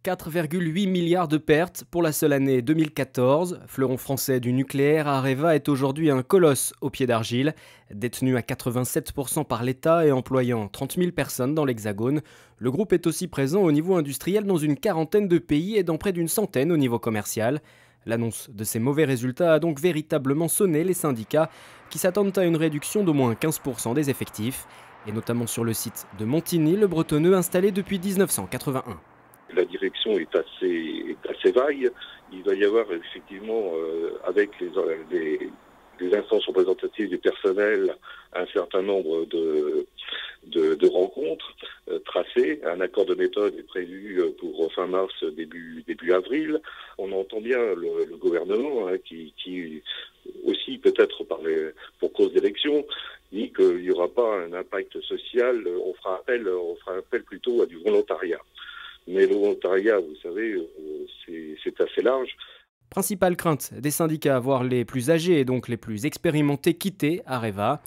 4,8 milliards de pertes pour la seule année 2014. Fleuron français du nucléaire, Areva est aujourd'hui un colosse au pied d'argile. Détenu à 87% par l'État et employant 30 000 personnes dans l'Hexagone, le groupe est aussi présent au niveau industriel dans une quarantaine de pays et dans près d'une centaine au niveau commercial. L'annonce de ces mauvais résultats a donc véritablement sonné les syndicats qui s'attendent à une réduction d'au moins 15% des effectifs, et notamment sur le site de Montigny, le bretonneux installé depuis 1981. La direction est assez vague. Il va y avoir effectivement, avec les instances représentatives du personnel, un certain nombre de rencontres tracées. Un accord de méthode est prévu pour fin mars, début avril. On entend bien le gouvernement qui aussi peut-être pour cause d'élection, dit qu'il n'y aura pas un impact social. On fera appel plutôt à du volontariat. Mais le volontariat, vous savez, c'est assez large. Principale crainte des syndicats, voire les plus âgés et donc les plus expérimentés, quitter Areva.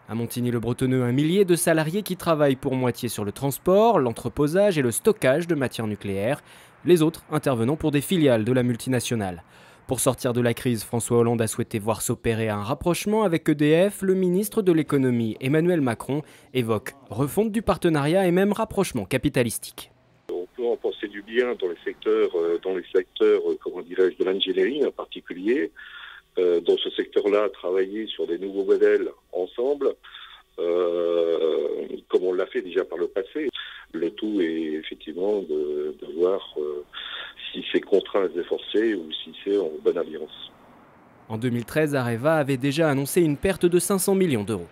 À Montigny-le-Bretonneux, 1 millier de salariés qui travaillent pour moitié sur le transport, l'entreposage et le stockage de matières nucléaires, les autres intervenant pour des filiales de la multinationale. Pour sortir de la crise, François Hollande a souhaité voir s'opérer un rapprochement avec EDF. Le ministre de l'économie, Emmanuel Macron, évoque refonte du partenariat et même rapprochement capitalistique. On peut en penser du bien dans les secteurs, comment dirais-je, de l'ingénierie en particulier. Dans ce secteur-là, travailler sur des nouveaux modèles ensemble, comme on l'a fait déjà par le passé. Le tout est effectivement de voir si c'est contraint à se efforcer ou si c'est en bonne alliance. En 2013, Areva avait déjà annoncé une perte de 500 millions d'euros.